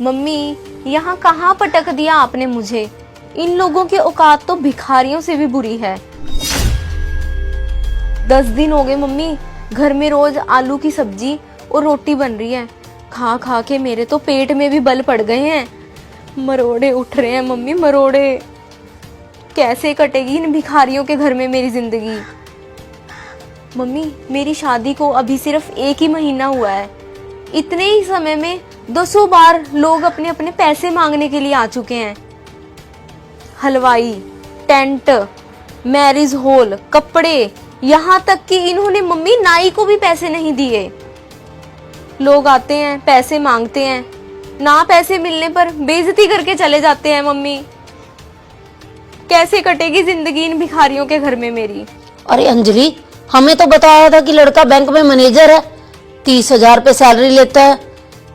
Mummy, यहाँ कहाँ पटक दिया आपने मुझे। इन लोगों की औकात तो भिखारियों से भी बुरी है। 10 दिन हो गए मम्मी, घर में रोज आलू की सब्जी और रोटी बन रही है। खा खा के मेरे तो पेट में भी बल पड़ गए हैं। मरोड़े उठ रहे हैं मम्मी, मरोड़े। कैसे कटेगी इन भिखारियों के घर में मेरी जिंदगी। मम्मी, मेरी शादी को अभी सिर्फ 1 ही महीना हुआ है। इतने ही समय में 200 बार लोग अपने अपने पैसे मांगने के लिए आ चुके हैं। हलवाई, टेंट, मैरिज हॉल, कपड़े, यहाँ तक कि इन्होंने मम्मी नाई को भी पैसे नहीं दिए। लोग आते हैं, पैसे मांगते हैं, ना पैसे मिलने पर बेइज्जती करके चले जाते हैं। मम्मी, कैसे कटेगी जिंदगी इन भिखारियों के घर में मेरी। अरे अंजलि, हमें तो बताया था कि लड़का बैंक में मैनेजर है, 30,000 रुपए सैलरी लेता है।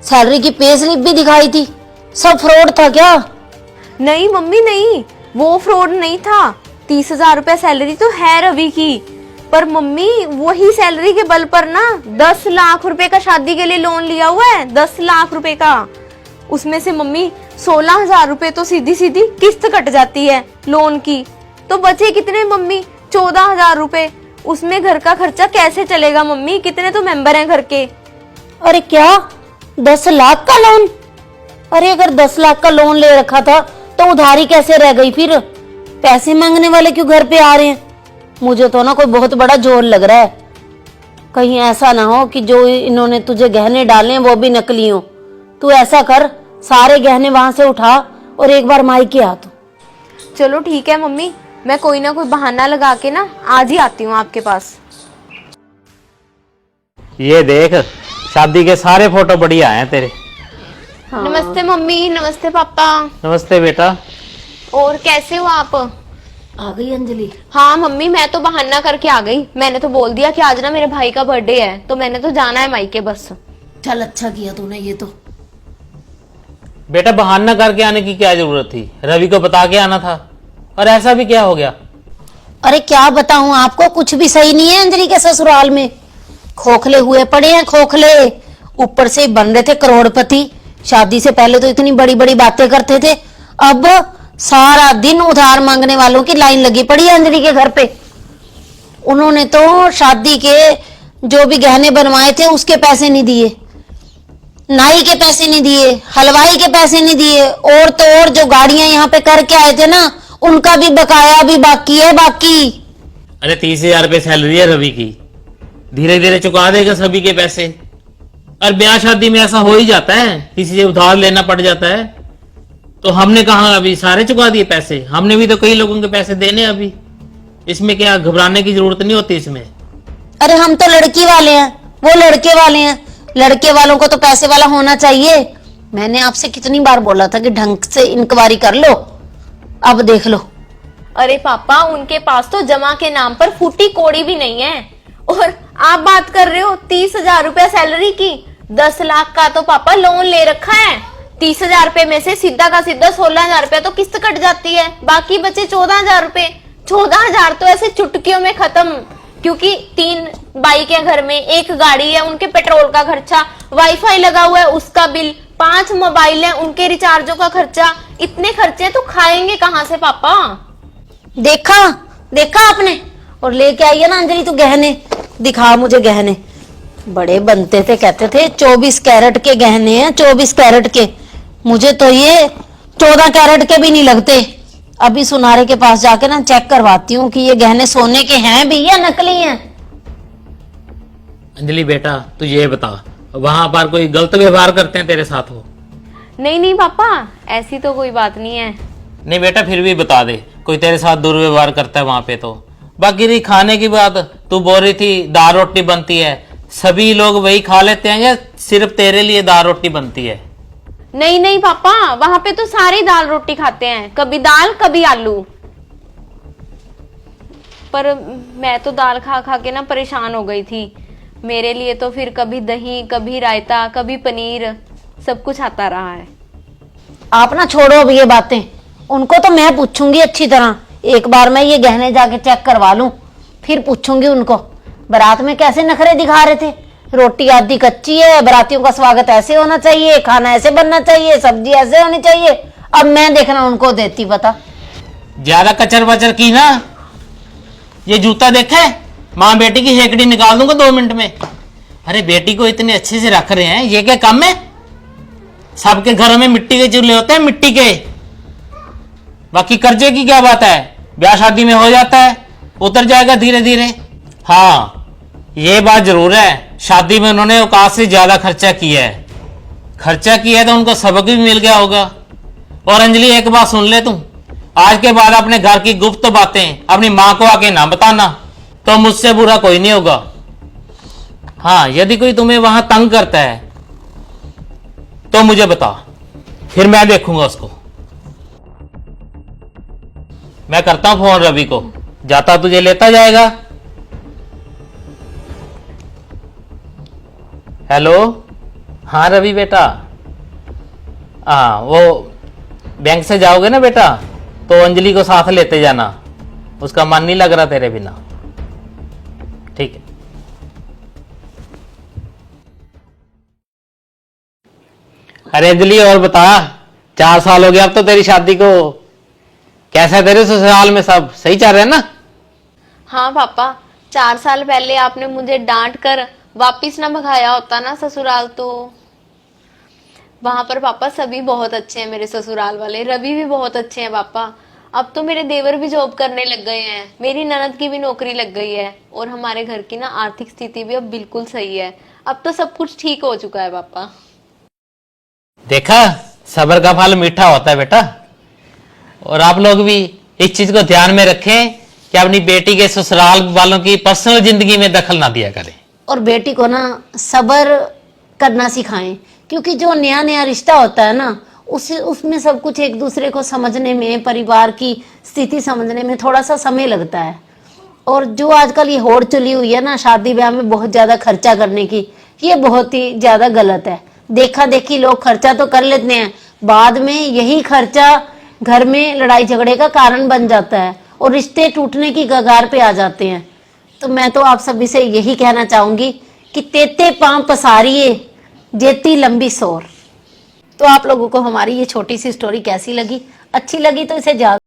सैलरी की पे स्लिप भी दिखाई थी। सब फ्रॉड था क्या? नहीं मम्मी नहीं, वो फ्रॉड नहीं था। 30,000 रुपए सैलरी तो है रवि की, पर मम्मी वही सैलरी के बल पर ना 10 लाख रुपए का शादी के लिए लोन लिया हुआ है। 10 लाख रुपए का। उसमें से मम्मी 16,000 रुपए तो सीधी सीधी किस्त कट जाती है लोन की। तो बचे कितने मम्मी? 14,000 रुपए। उसमें घर का खर्चा कैसे चलेगा मम्मी? कितने तो मेंबर हैं घर के। अरे क्या 10 लाख का लोन? अरे अगर 10 लाख का लोन ले रखा था तो उधारी कैसे रह गई? फिर पैसे मांगने वाले क्यों घर पे आ रहे हैं? मुझे तो ना कोई बहुत बड़ा जोर लग रहा है। कहीं ऐसा ना हो कि जो इन्होंने तुझे गहने डाले हैं वो भी नकली हो। तू ऐसा कर, सारे गहने वहां से उठा और एक बार मायके आ तू। चलो ठीक है मम्मी, मैं कोई ना कोई बहाना लगा के ना आज ही आती हूँ आपके पास। ये देख, शादी के सारे फोटो बढ़िया हैं तेरे। हाँ। नमस्ते मम्मी। नमस्ते पापा। नमस्ते बेटा। और कैसे हो आप? आ गई अंजलि? हाँ मम्मी, मैं तो बहाना करके आ गई। मैंने तो बोल दिया कि आज ना मेरे भाई का बर्थडे है, तो मैंने तो जाना है मायके बस। चल अच्छा किया तूने ये तो। बेटा, बहाना करके आने की क्या जरूरत थी? रवि को बता के आना था। और ऐसा भी क्या हो गया? अरे क्या बताऊं आपको, कुछ भी सही नहीं है अंजलि के ससुराल में। खोखले हुए पड़े हैं, खोखले। ऊपर से बन रहे थे करोड़पति। शादी से पहले तो इतनी बड़ी बड़ी बातें करते थे, अब सारा दिन उधार मांगने वालों की लाइन लगी पड़ी है अंजलि के घर पे। उन्होंने तो शादी के जो भी गहने बनवाए थे उसके पैसे नहीं दिए, नाई के पैसे नहीं दिए, हलवाई के पैसे नहीं दिए, और तो और जो गाड़ियां यहाँ पे करके आए थे ना, उनका भी बकाया भी बाकी है बाकी। अरे 30,000 रुपए सैलरी है रवि की, धीरे धीरे चुका देगा सभी के पैसे। और ब्याह शादी में ऐसा हो ही जाता है, किसी से उधार लेना पड़ जाता है। तो हमने कहा अभी सारे चुका दिए पैसे? हमने भी तो कई लोगों के पैसे देने अभी। इसमें क्या घबराने की जरूरत नहीं होती इसमें। अरे हम तो लड़की वाले हैं, वो लड़के वाले हैं। लड़के वालों को तो पैसे वाला होना चाहिए। मैंने आपसे कितनी बार बोला था कि ढंग से इंक्वायरी कर लो, अब देख लो। अरे पापा, उनके पास तो जमा के नाम पर फूटी कोड़ी भी नहीं है। और आप बात कर रहे हो 30,000 रुपया सैलरी की। 10 लाख का तो पापा लोन ले रखा है। 30,000 रुपए में से सीधा का सीधा 16,000 रुपया तो किस्त कट जाती है, बाकी बचे 14,000 रुपए। 14,000 तो ऐसे चुटकियों में खत्म, क्योंकि 3 बाइक है घर में, 1 गाड़ी है, उनके पेट्रोल का खर्चा, वाईफाई लगा हुआ है उसका बिल, 5 मोबाइल है, उनके रिचार्जों का खर्चा। इतने खर्चे तो खाएंगे कहाँ से पापा? देखा देखा आपने? और लेके आई है ना अंजलि तू गहने, दिखा मुझे गहने। बड़े बनते थे, कहते थे 24 कैरेट के गहने हैं, 24 कैरेट के। मुझे तो ये 14 कैरेट के भी नहीं लगते। अभी सुनारे के पास जाके ना चेक करवाती हूँ कि ये गहने सोने के हैं भी या नकली हैं। अंजलि बेटा, तू ये बता, वहां पर कोई गलत व्यवहार करते हैं तेरे साथ हो? नहीं नहीं पापा, ऐसी तो कोई बात नहीं है। नहीं बेटा, फिर भी बता दे, कोई तेरे साथ दुर्व्यवहार करता है वहां पे तो। बाकी रही खाने की बात, तू बोल रही थी दाल रोटी बनती है, सभी लोग वही खा लेते हैं या सिर्फ तेरे लिए दाल रोटी बनती है? नहीं नहीं पापा, वहां पे तो सारे दाल रोटी खाते हैं, कभी दाल कभी आलू। पर मैं तो दाल खा खा के ना परेशान हो गई थी। मेरे लिए तो फिर कभी दही, कभी रायता, कभी पनीर, सब कुछ आता रहा है। आप ना छोड़ो अब ये बातें, उनको तो मैं पूछूंगी अच्छी तरह। एक बार मैं ये गहने जाके चेक करवा लूं, फिर पूछूंगी उनको बारात में कैसे नखरे दिखा रहे थे। रोटी आधी कच्ची है, बारातियों का स्वागत ऐसे होना चाहिए, खाना ऐसे बनना चाहिए, सब्जी ऐसे होनी चाहिए। अब मैं देखना उनको देती पता। ज्यादा कचर बचर की ना, ये जूता देखे, माँ बेटी की हेकड़ी निकाल दूंगा 2 मिनट में। अरे बेटी को इतने अच्छे से रख रहे हैं, ये क्या कम है? सबके घरों में मिट्टी के चूल्हे होते हैं, मिट्टी के। बाकी कर्जे की क्या बात है, ब्याह शादी में हो जाता है, उतर जाएगा धीरे धीरे। हाँ ये बात जरूर है, शादी में उन्होंने औकात से ज्यादा खर्चा किया है। खर्चा किया है तो उनको सबक भी मिल गया होगा। और अंजलि एक बात सुन ले, तू आज के बाद अपने घर की गुप्त बातें अपनी माँ को आके ना बताना, तो मुझसे बुरा कोई नहीं होगा। हाँ यदि कोई तुम्हें वहां तंग करता है तो मुझे बता, फिर मैं देखूंगा उसको। मैं करता हूं फोन रवि को, जाता तुझे लेता जाएगा। हेलो, हाँ रवि बेटा, हाँ वो बैंक से जाओगे ना बेटा, तो अंजलि को साथ लेते जाना, उसका मन नहीं लग रहा तेरे बिना। ठीक है। अरे अंजलि और बता, 4 साल हो गया अब तो तेरी शादी को, कैसा है तेरे ससुराल में, सब सही चल रहा है ना? हाँ पापा, 4 साल पहले आपने मुझे डांट कर वापिस ना भगाया होता ना ससुराल, तो वहां पर पापा सभी बहुत अच्छे हैं, मेरे ससुराल वाले, रवि भी बहुत अच्छे हैं पापा। अब तो मेरे देवर भी जॉब करने लग गए हैं, मेरी ननद की भी नौकरी लग गई है, और हमारे घर की ना आर्थिक स्थिति भी अब बिल्कुल सही है। अब तो सब कुछ ठीक हो चुका है पापा। देखा, सब्र का फल मीठा होता है बेटा। और आप लोग भी इस चीज को ध्यान में रखें कि अपनी बेटी के ससुराल वालों की पर्सनल जिंदगी में दखल ना दिया करें। और बेटी को ना सब्र करना सिखाएं, क्योंकि जो नया नया रिश्ता होता है ना, उसमें सब कुछ एक दूसरे को समझने में, परिवार की स्थिति समझने में थोड़ा सा समय लगता है। और जो आजकल ये होड़ चली हुई है ना शादी ब्याह में बहुत ज्यादा खर्चा करने की, ये बहुत ही ज्यादा गलत है। देखा देखी लोग खर्चा तो कर लेते हैं, बाद में यही खर्चा घर में लड़ाई झगड़े का कारण बन जाता है और रिश्ते टूटने की कगार पे आ जाते हैं। तो मैं तो आप सभी से यही कहना चाहूंगी कि तेते पांव पसारिए जेती लंबी सोर। तो आप लोगों को हमारी ये छोटी सी स्टोरी कैसी लगी? अच्छी लगी तो इसे ज्यादा